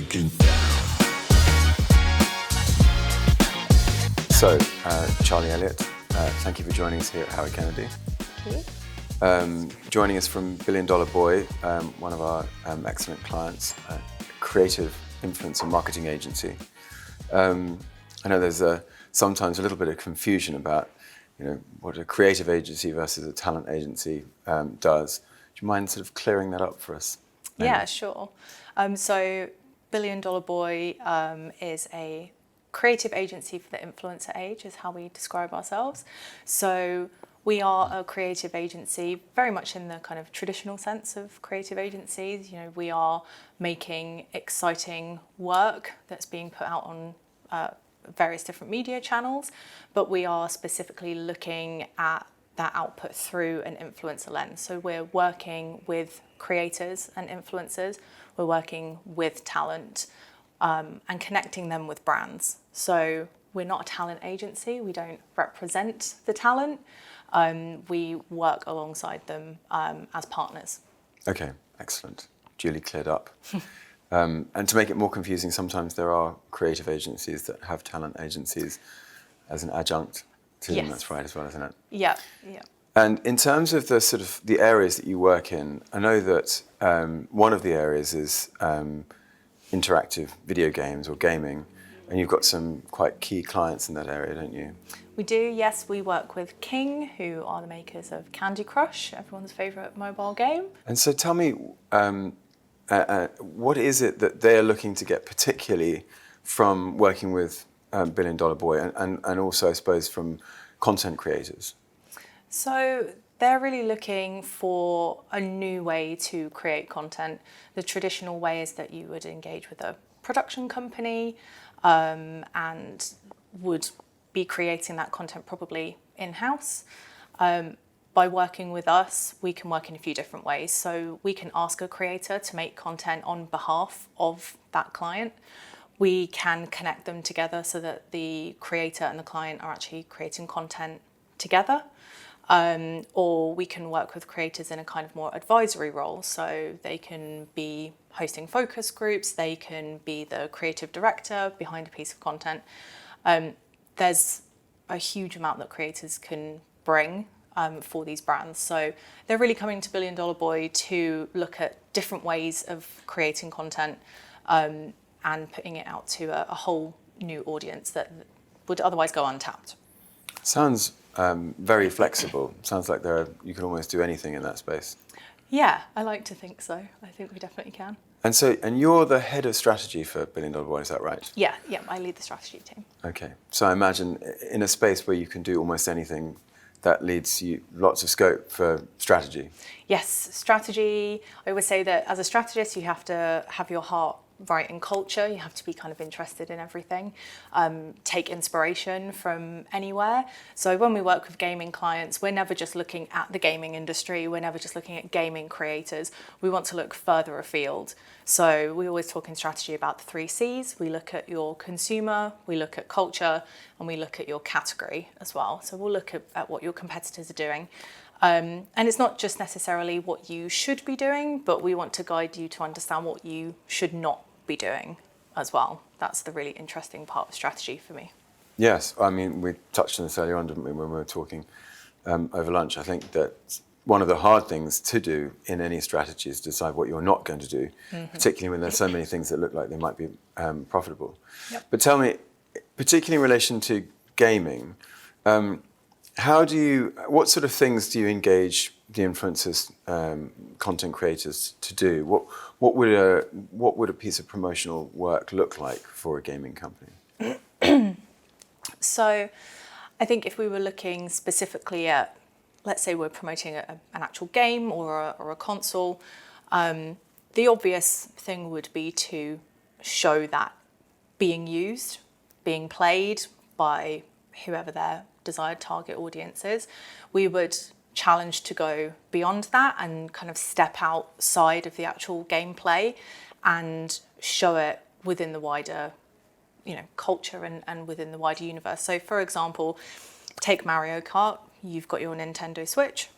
taken down. So, Charlie Elliott, thank you for joining us here at Howard Kennedy. Thank you. Joining us from Billion Dollar Boy, one of our excellent clients, a creative influence and marketing agency. I know there's sometimes a little bit of confusion about, what a creative agency versus a talent agency does. Do you mind sort of clearing that up for us? Yeah, sure. So Billion Dollar Boy is a creative agency for the influencer age, is how we describe ourselves. So we are a creative agency, very much in the kind of traditional sense of creative agencies. We are making exciting work that's being put out on various different media channels, but we are specifically looking at that output through an influencer lens. So we're working with creators and influencers, we're working with talent and connecting them with brands. So we're not a talent agency, we don't represent the talent, we work alongside them as partners. Okay, excellent. Duly cleared up. And to make it more confusing, sometimes there are creative agencies that have talent agencies as an adjunct to them. Yes. That's right as well, isn't it? Yeah. And in terms of the sort of the areas that you work in, I know that one of the areas is interactive video games or gaming, and you've got some quite key clients in that area, don't you? We do, yes. We work with King, who are the makers of Candy Crush, everyone's favourite mobile game. And so tell me, what is it that they're looking to get particularly from working with Billion Dollar Boy and also, I suppose, from content creators? So they're really looking for a new way to create content. The traditional way is that you would engage with a production company and would be creating that content probably in-house. By working with us, we can work in a few different ways. So we can ask a creator to make content on behalf of that client. We can connect them together so that the creator and the client are actually creating content together. Or we can work with creators in a kind of more advisory role. So they can be hosting focus groups, they can be the creative director behind a piece of content. There's a huge amount that creators can bring for these brands. So they're really coming to Billion Dollar Boy to look at different ways of creating content and putting it out to a whole new audience that would otherwise go untapped. Sounds very flexible. Sounds like you can almost do anything in that space. Yeah, I like to think so. I think we definitely can. And you're the head of strategy for Billion Dollar Boy, is that right? Yeah, I lead the strategy team. Okay, so I imagine in a space where you can do almost anything, that leads you lots of scope for strategy. Yes, strategy. I always say that as a strategist, you have to have your heart right in culture. You have to be kind of interested in everything, take inspiration from anywhere. So when we work with gaming clients, we're never just looking at the gaming industry. We're never just looking at gaming creators. We want to look further afield. So we always talk in strategy about the 3 C's. We look at your consumer, we look at culture, and we look at your category as well. So we'll look at what your competitors are doing. And it's not just necessarily what you should be doing, but we want to guide you to understand what you should not be doing as well. That's the really interesting part of strategy for me. Yes, I mean, we touched on this earlier on, didn't we, when we were talking over lunch. I think that one of the hard things to do in any strategy is decide what you're not going to do, particularly when there's so many things that look like they might be profitable. Yep. But tell me, particularly in relation to gaming, what sort of things do you engage the influencers, content creators to do? What would a piece of promotional work look like for a gaming company? So I think if we were looking specifically at, let's say we're promoting an actual game or a console, the obvious thing would be to show that being used, being played by whoever their desired target audience is. We would challenge to go beyond that and kind of step outside of the actual gameplay and show it within the wider, culture and within the wider universe. So for example, take Mario Kart, you've got your Nintendo Switch,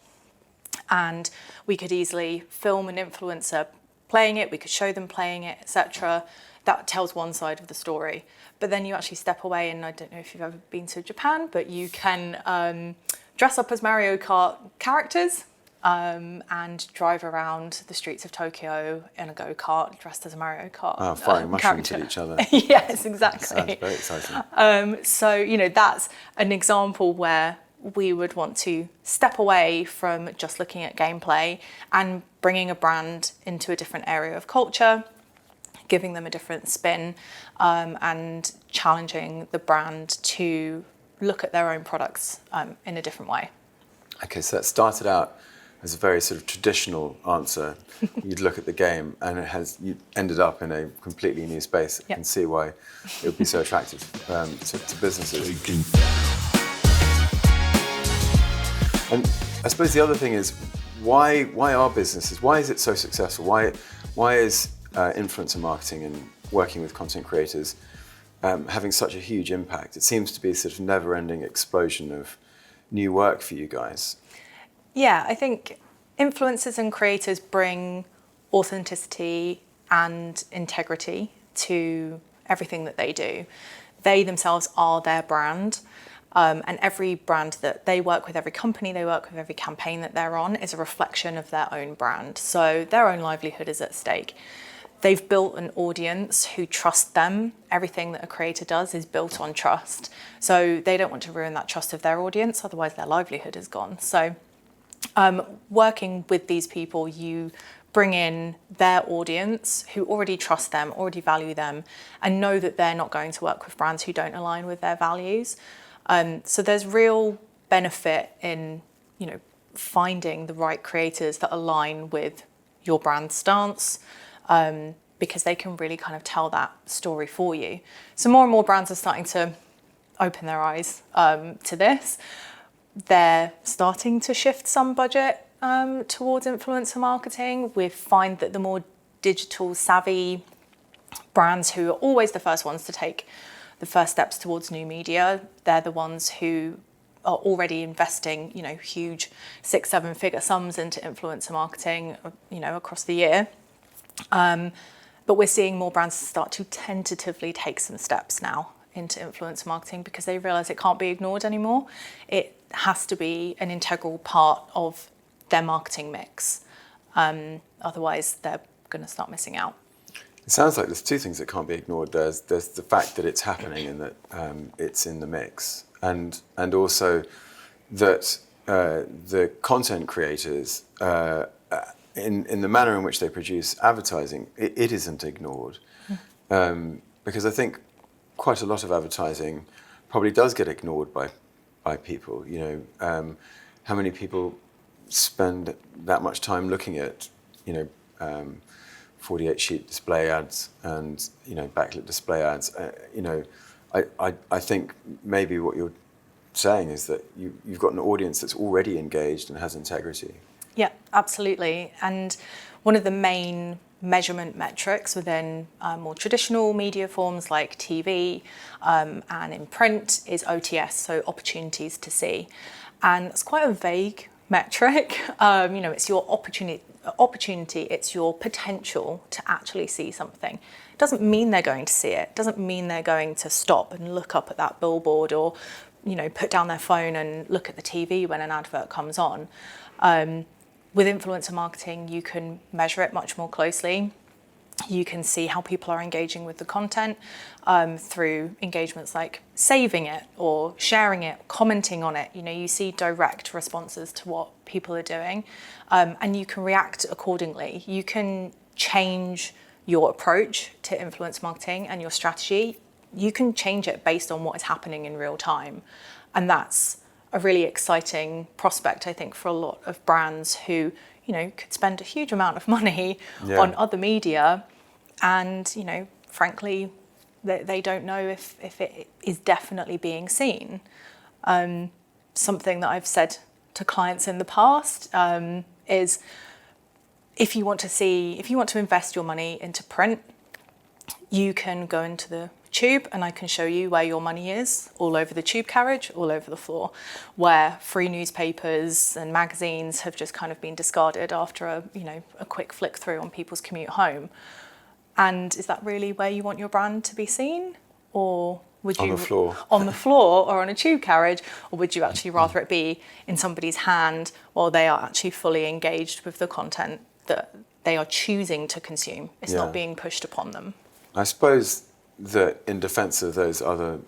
and we could easily film an influencer playing it, we could show them playing it, etc. That tells one side of the story. But then you actually step away, and I don't know if you've ever been to Japan, but you can dress up as Mario Kart characters and drive around the streets of Tokyo in a go-kart dressed as a Mario Kart Firing mushrooms character. at each other. Yes, exactly. Sounds very exciting. So, you know, that's an example where we would want to step away from just looking at gameplay and bringing a brand into a different area of culture, giving them a different spin, and challenging the brand to look at their own products in a different way. Okay, so that started out as a very sort of traditional answer. You'd look at the game, and you ended up in a completely new space. You can see why it would be so attractive to businesses. And I suppose the other thing is, why are businesses? Why is it so successful? Why is influencer marketing and working with content creators having such a huge impact? It seems to be a sort of never-ending explosion of new work for you guys. Yeah, I think influencers and creators bring authenticity and integrity to everything that they do. They themselves are their brand, and every brand that they work with, every company they work with, every campaign that they're on is a reflection of their own brand. So their own livelihood is at stake. They've built an audience who trust them. Everything that a creator does is built on trust. So they don't want to ruin that trust of their audience, otherwise their livelihood is gone. So working with these people, you bring in their audience who already trust them, already value them, and know that they're not going to work with brands who don't align with their values. So there's real benefit in, you know, finding the right creators that align with your brand stance, because they can really kind of tell that story for you. So more and more brands are starting to open their eyes to this. They're starting to shift some budget towards influencer marketing. We find that the more digital savvy brands who are always the first ones to take the first steps towards new media, they're the ones who are already investing, you know, huge 6-7 figure sums into influencer marketing, you know, across the year. But we're seeing more brands start to tentatively take some steps now into influencer marketing because they realize it can't be ignored anymore. It has to be an integral part of their marketing mix. Otherwise, they're going to start missing out. It sounds like there's two things that can't be ignored. There's the fact that it's happening and that it's in the mix, and also that the content creators, in the manner in which they produce advertising, it isn't ignored. Because I think quite a lot of advertising probably does get ignored by people. You know, how many people spend that much time looking at, you know, 48 sheet display ads and, you know, backlit display ads. You know, I think maybe what you're saying is that you've got an audience that's already engaged and has integrity. Yeah, absolutely. And one of the main measurement metrics within more traditional media forms like TV and in print is OTS, so opportunities to see. And it's quite a vague metric. You know, it's your opportunity, it's your potential to actually see something. It doesn't mean they're going to see it. It doesn't mean they're going to stop and look up at that billboard or, you know, put down their phone and look at the TV when an advert comes on. With influencer marketing, you can measure it much more closely. You can see how people are engaging with the content through engagements like saving it or sharing it, commenting on it. You know, you see direct responses to what people are doing, and you can react accordingly. You can change your approach to influence marketing and your strategy. You can change it based on what is happening in real time, and that's a really exciting prospect, I think, for a lot of brands who, you know, could spend a huge amount of money on other media and, you know, frankly, they don't know if it is definitely being seen. Something that I've said to clients in the past is if you want to invest your money into print, you can go into the tube and I can show you where your money is, all over the tube carriage, all over the floor, where free newspapers and magazines have just kind of been discarded after a quick flick through on people's commute home. And is that really where you want your brand to be seen? Or would you on the floor? On the floor or on a tube carriage? Or would you actually rather it be in somebody's hand while they are actually fully engaged with the content that they are choosing to consume? It's not being pushed upon them. I suppose that in defense of those other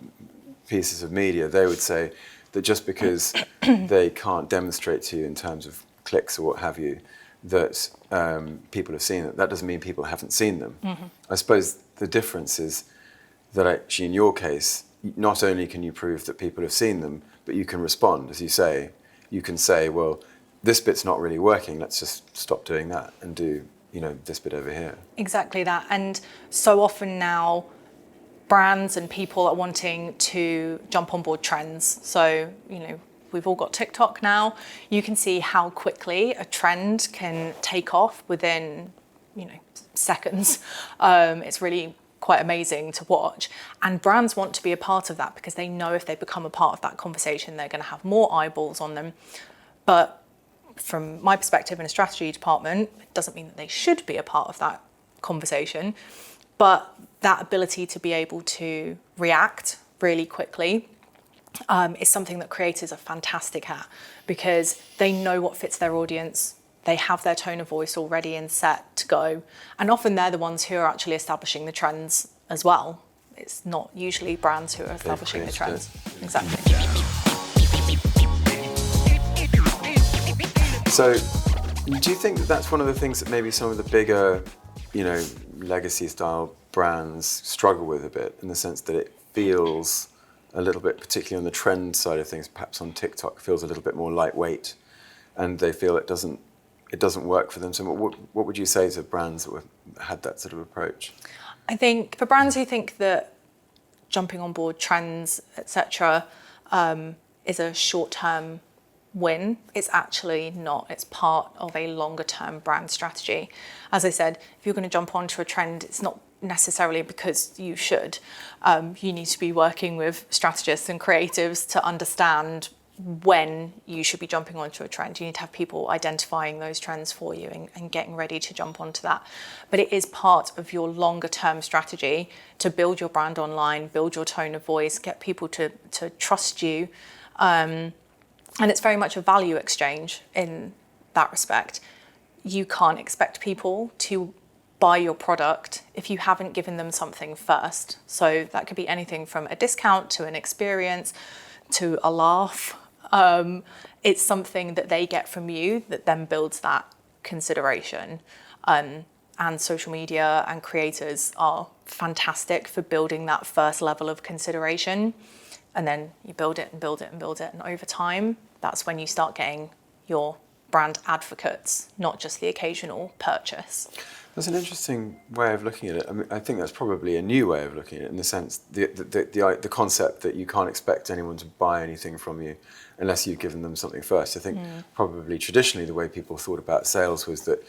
pieces of media, they would say that just because they can't demonstrate to you in terms of clicks or what have you, that people have seen it, that doesn't mean people haven't seen them. Mm-hmm. I suppose the difference is that actually in your case, not only can you prove that people have seen them, but you can respond, as you say. You can say, well, this bit's not really working, let's just stop doing that and do, this bit over here. Exactly that. And so often now, brands and people are wanting to jump on board trends. So, we've all got TikTok now. You can see how quickly a trend can take off within, seconds. It's really quite amazing to watch. And brands want to be a part of that because they know if they become a part of that conversation, they're going to have more eyeballs on them. But from my perspective in a strategy department, it doesn't mean that they should be a part of that conversation. But that ability to be able to react really quickly is something that creators are fantastic at because they know what fits their audience. They have their tone of voice already and set to go. And often they're the ones who are actually establishing the trends as well. It's not usually brands who are establishing the trends. Exactly. So do you think that that's one of the things that maybe some of the bigger, legacy style brands struggle with a bit, in the sense that it feels a little bit, particularly on the trend side of things, perhaps on TikTok, feels a little bit more lightweight, and they feel it doesn't work for them. So what would you say to brands that had that sort of approach? I think for brands who think that jumping on board trends, etc., is a short-term win, it's actually not. It's part of a longer-term brand strategy. As I said, if you're going to jump onto a trend, it's not necessarily because you should. You need to be working with strategists and creatives to understand when you should be jumping onto a trend. You need to have people identifying those trends for you and getting ready to jump onto that. But it is part of your longer term strategy to build your brand online, build your tone of voice, get people to trust you. And it's very much a value exchange in that respect. You can't expect people to buy your product if you haven't given them something first. So that could be anything from a discount to an experience to a laugh. It's something that they get from you that then builds that consideration. And social media and creators are fantastic for building that first level of consideration. And then you build it and build it and build it. And over time, that's when you start getting your brand advocates, not just the occasional purchase. That's an interesting way of looking at it. I mean, I think that's probably a new way of looking at it, in the sense the concept that you can't expect anyone to buy anything from you unless you've given them something first. I think probably traditionally the way people thought about sales was that,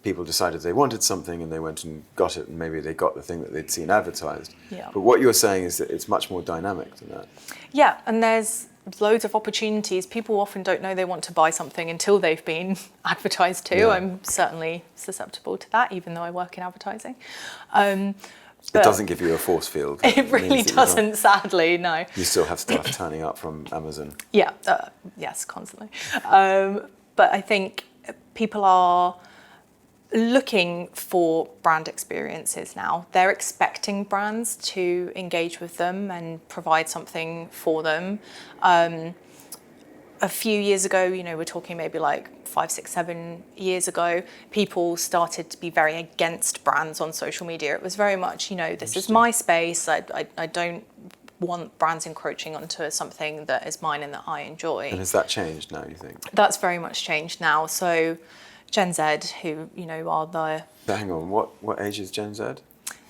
people decided they wanted something and they went and got it, and maybe they got the thing that they'd seen advertised. Yeah. But what you're saying is that it's much more dynamic than that. Yeah, and there's loads of opportunities. People often don't know they want to buy something until they've been advertised to. Yeah. I'm certainly susceptible to that, even though I work in advertising. It doesn't give you a force field. It really doesn't, sadly, no. You still have stuff turning up from Amazon. Yeah, yes, constantly. But I think people are looking for brand experiences now. They're expecting brands to engage with them and provide something for them. A few years ago, we're talking maybe like 5, 6, 7 years ago, people started to be very against brands on social media. It was very much, this is my space. I don't want brands encroaching onto something that is mine and that I enjoy. And has that changed now, you think? That's very much changed now. So Gen Z, who, are the... But hang on, what age is Gen Z?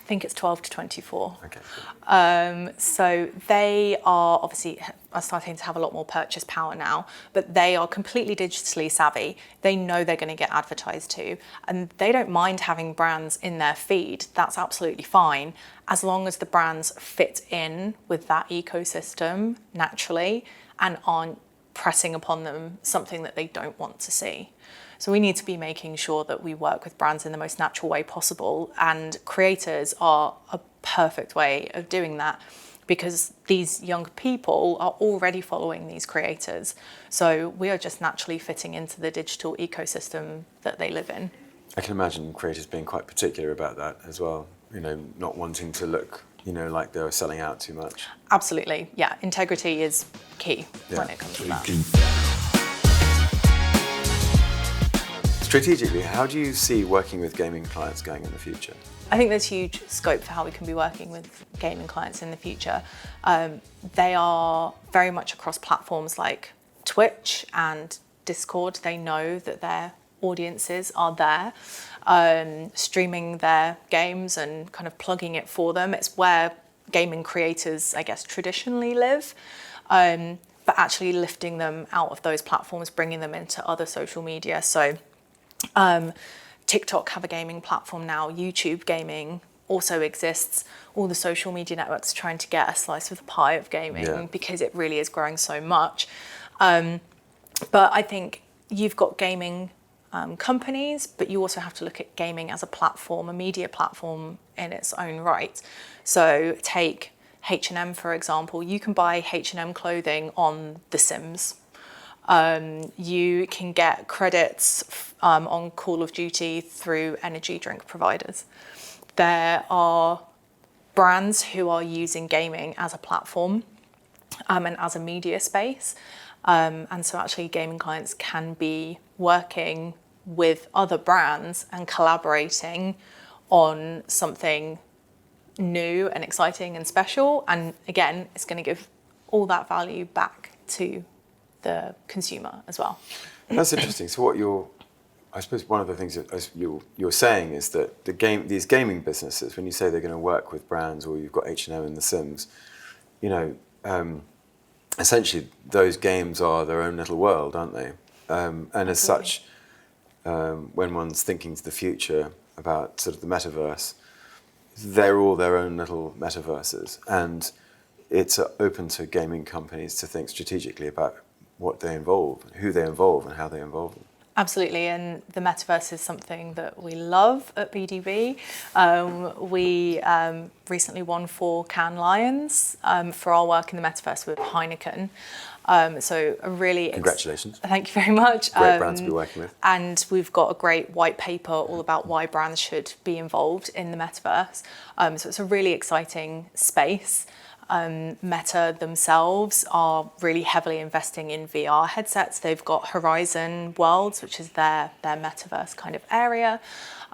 I think it's 12 to 24. Okay. So they are obviously are starting to have a lot more purchase power now, but they are completely digitally savvy. They know they're going to get advertised to, and they don't mind having brands in their feed. That's absolutely fine, as long as the brands fit in with that ecosystem naturally and aren't pressing upon them something that they don't want to see. So we need to be making sure that we work with brands in the most natural way possible, and creators are a perfect way of doing that because these young people are already following these creators. So we are just naturally fitting into the digital ecosystem that they live in. I can imagine creators being quite particular about that as well, not wanting to look, like they're selling out too much. Absolutely, yeah. Integrity is key when it comes to that. Strategically, how do you see working with gaming clients going in the future? I think there's huge scope for how we can be working with gaming clients in the future. They are very much across platforms like Twitch and Discord. They know that their audiences are there, streaming their games and kind of plugging it for them. It's where gaming creators, I guess, traditionally live. But actually lifting them out of those platforms, bringing them into other social media. So TikTok have a gaming platform now, YouTube gaming also exists. All the social media networks are trying to get a slice of the pie of gaming because it really is growing so much. But I think you've got gaming companies, but you also have to look at gaming as a platform, a media platform in its own right. So take H&M, for example. You can buy H&M clothing on The Sims. You can get credits on Call of Duty through energy drink providers. There are brands who are using gaming as a platform and as a media space. And so actually gaming clients can be working with other brands and collaborating on something new and exciting and special. And again, it's going to give all that value back to the consumer as well. That's interesting. So I suppose one of the things that you're saying is that these gaming businesses, when you say they're going to work with brands, or you've got H&M and The Sims, essentially those games are their own little world, aren't they? And as such, when one's thinking to the future about sort of the metaverse, they're all their own little metaverses, and it's open to gaming companies to think strategically about what they involve, who they involve, and how they involve them. Absolutely, and the metaverse is something that we love at BDB. We recently won 4 Cannes Lions for our work in the metaverse with Heineken. So a really Congratulations. Thank you very much. Great brand to be working with. And we've got a great white paper all about why brands should be involved in the metaverse. So it's a really exciting space. Meta themselves are really heavily investing in VR headsets. They've got Horizon Worlds, which is their metaverse kind of area.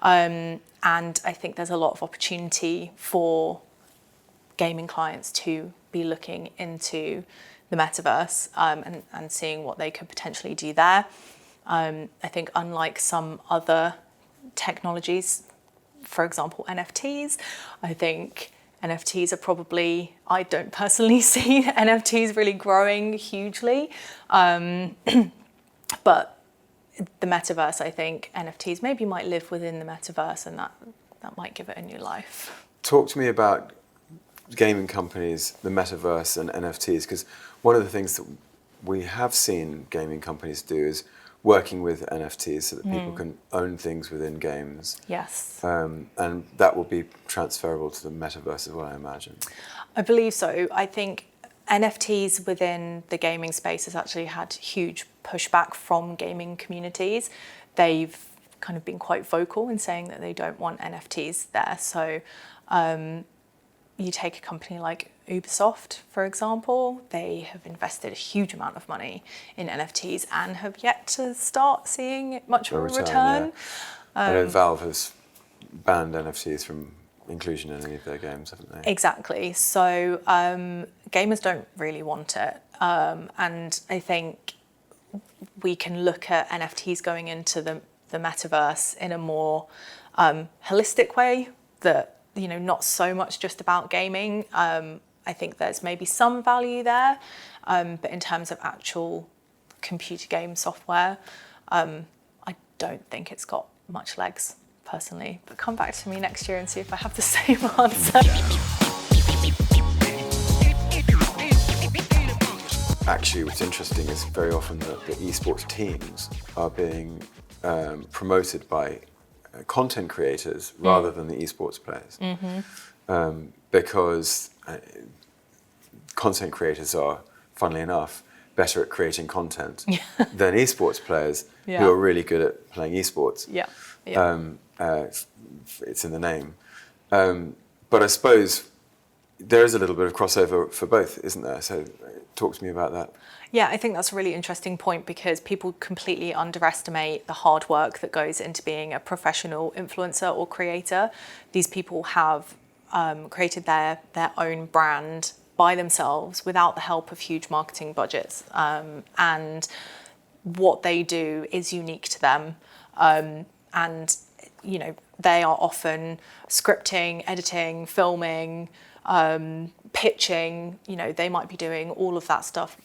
And I think there's a lot of opportunity for gaming clients to be looking into the metaverse and seeing what they could potentially do there. I think unlike some other technologies, for example, NFTs, I think NFTs are probably, I don't personally see NFTs really growing hugely. But the metaverse, I think NFTs maybe might live within the metaverse, and that might give it a new life. Talk to me about gaming companies, the metaverse and NFTs, because one of the things that we have seen gaming companies do is working with NFTs so that people can own things within games. Yes. And that will be transferable to the metaverse as well, I imagine. I believe so. I think NFTs within the gaming space has actually had huge pushback from gaming communities. They've kind of been quite vocal in saying that they don't want NFTs there. So you take a company like Ubisoft, for example, they have invested a huge amount of money in NFTs and have yet to start seeing much of a return. Yeah. I know Valve has banned NFTs from inclusion in any of their games, haven't they? Exactly. So gamers don't really want it. And I think we can look at NFTs going into the metaverse in a more holistic way that not so much just about gaming. I think there's maybe some value there, but in terms of actual computer game software, I don't think it's got much legs personally. But come back to me next year and see if I have the same answer. Actually, what's interesting is very often that the esports teams are being promoted by content creators rather than the esports players. Because content creators are, funnily enough, better at creating content than esports players who are really good at playing esports. It's in the name. But I suppose there is a little bit of crossover for both, isn't there? So talk to me about that. Yeah, I think that's a really interesting point because people completely underestimate the hard work that goes into being a professional influencer or creator. These people have created their own brand by themselves without the help of huge marketing budgets. And what they do is unique to them. And, they are often scripting, editing, filming, pitching. They might be doing all of that stuff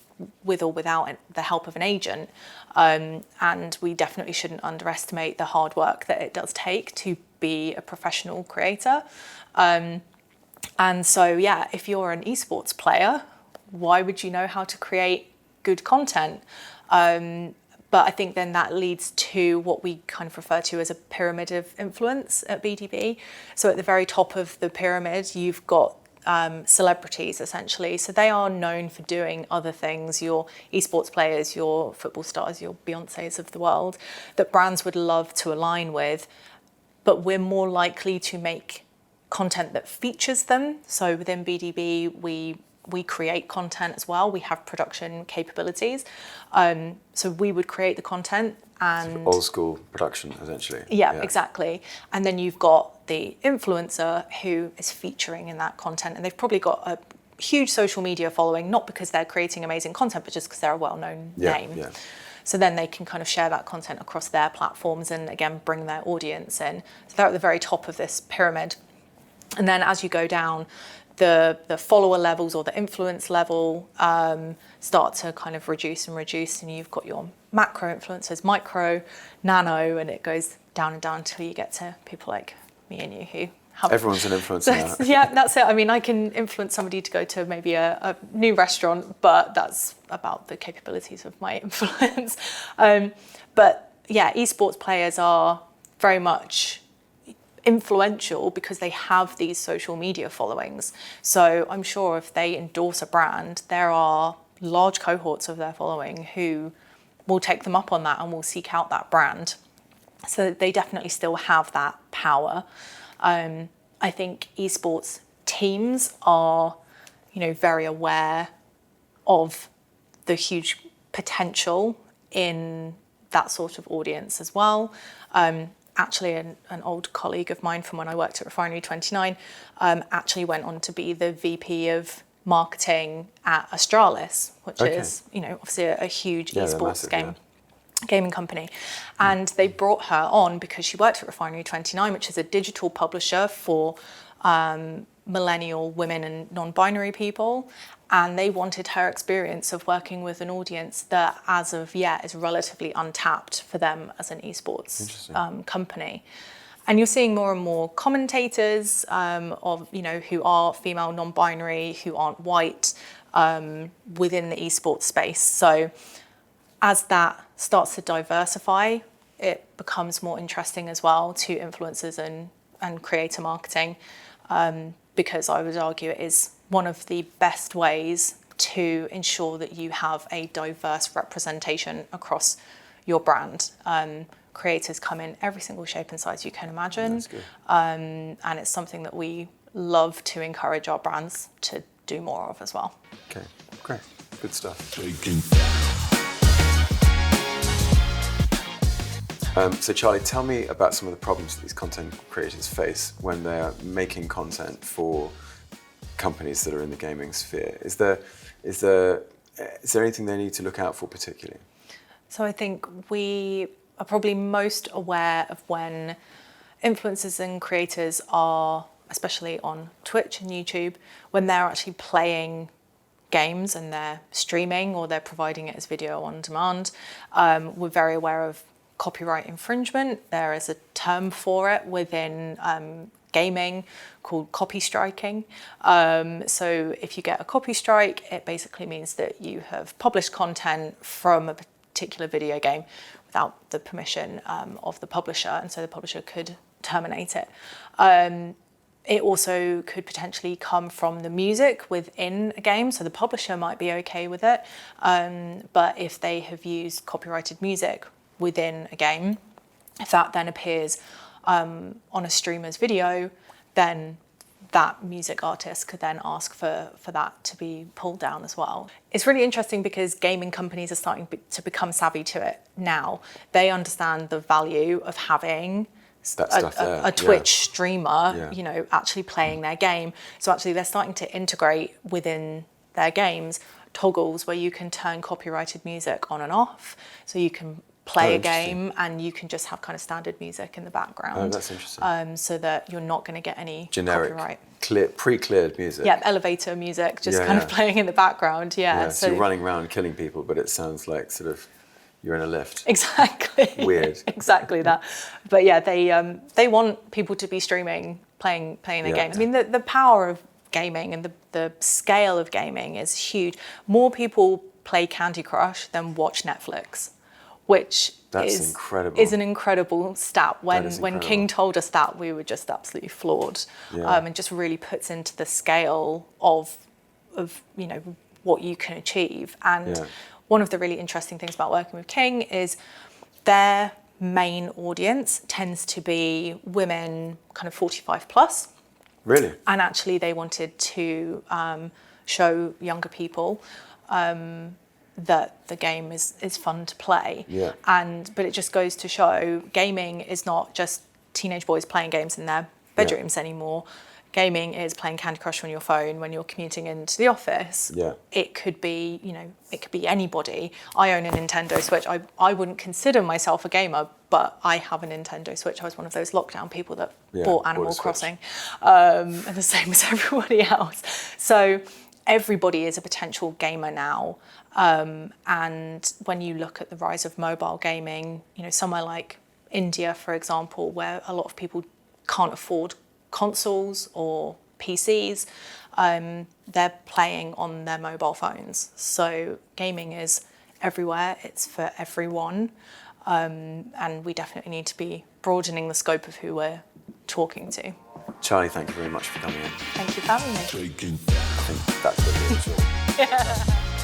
with or without the help of an agent. And we definitely shouldn't underestimate the hard work that it does take to be a professional creator. And so, if you're an esports player, why would you know how to create good content? But I think then that leads to what we kind of refer to as a pyramid of influence at BDB. So at the very top of the pyramid, you've got celebrities, essentially. So they are known for doing other things, your esports players, your football stars, your Beyoncés of the world, that brands would love to align with. But we're more likely to make content that features them. So within BDB, we create content as well. We have production capabilities. So we would create the content and... Sort of old school production, essentially. Yeah, exactly. And then you've got the influencer who is featuring in that content. And they've probably got a huge social media following, not because they're creating amazing content, but just because they're a well-known name. Yeah. So then they can kind of share that content across their platforms and, again, bring their audience in. So they're at the very top of this pyramid. And then as you go down, the follower levels or the influence level start to kind of reduce, and you've got your macro influencers, micro, nano, and it goes down and down until you get to people like me and you who have... Everyone's an influencer now. Yeah, that's it. I mean, I can influence somebody to go to maybe a new restaurant, but that's about the capabilities of my influence. But yeah, esports players are very much influential because they have these social media followings. So I'm sure if they endorse a brand, there are large cohorts of their following who will take them up on that and will seek out that brand. So they definitely still have that power. I think esports teams are, very aware of the huge potential in that sort of audience as well. Actually, an old colleague of mine from when I worked at Refinery 29 actually went on to be the VP of marketing at Astralis, which is, obviously a huge esports gaming company. And they brought her on because she worked at Refinery 29, which is a digital publisher for millennial women and non-binary people. And they wanted her experience of working with an audience that, as of yet, is relatively untapped for them as an esports company. And you're seeing more and more commentators who are female, non-binary, who aren't white within the esports space. So as that starts to diversify, it becomes more interesting as well to influencers and creator marketing, because I would argue it is one of the best ways to ensure that you have a diverse representation across your brand. Creators come in every single shape and size you can imagine. That's good. And it's something that we love to encourage our brands to do more of as well. Okay, great. Good stuff. So Charlie, tell me about some of the problems that these content creators face when they're making content for companies that are in the gaming sphere. Is there anything they need to look out for particularly? So I think we are probably most aware of when influencers and creators are especially on Twitch and YouTube, when they're actually playing games and they're streaming or they're providing it as video on demand, we're very aware of copyright infringement. There is a term for it within gaming called copy striking. So if you get a copy strike, it basically means that you have published content from a particular video game without the permission of the publisher, and so the publisher could terminate it. It also could potentially come from the music within a game, so the publisher might be okay with it, but if they have used copyrighted music within a game, if that then appears on a streamer's video, then that music artist could then ask for that to be pulled down as well. It's really interesting because gaming companies are starting to become savvy to it now. They understand the value of having a Twitch streamer, you know, actually playing their game. So actually they're starting to integrate within their games toggles where you can turn copyrighted music on and off. So you can play a game and you can just have kind of standard music in the background. Oh, that's interesting. So that you're not going to get any generic, copyright. Pre-cleared music. Yeah, elevator music just kind of playing in the background. Yeah. So you're running around killing people, but it sounds like sort of you're in a lift. Exactly. Weird. Exactly that. But yeah, they want people to be streaming, playing a game. I mean, the power of gaming and the scale of gaming is huge. More people play Candy Crush than watch Netflix, which is an incredible stat. When King told us that, we were just absolutely floored, and just really puts into the scale of you know what you can achieve. And one of the really interesting things about working with King is their main audience tends to be women kind of 45 plus. Really? And actually they wanted to show younger people that the game is fun to play. Yeah. But it just goes to show gaming is not just teenage boys playing games in their bedrooms anymore. Gaming is playing Candy Crush on your phone when you're commuting into the office. Yeah. It could be, you know, it could be anybody. I own a Nintendo Switch. I wouldn't consider myself a gamer, but I have a Nintendo Switch. I was one of those lockdown people that bought Animal Crossing, and the same as everybody else. So everybody is a potential gamer now. And when you look at the rise of mobile gaming, you know, somewhere like India, for example, where a lot of people can't afford consoles or PCs, they're playing on their mobile phones. So gaming is everywhere, it's for everyone, and we definitely need to be broadening the scope of who we're talking to. Charlie, thank you very much for coming in. Thank you for having me. I think that's what it is.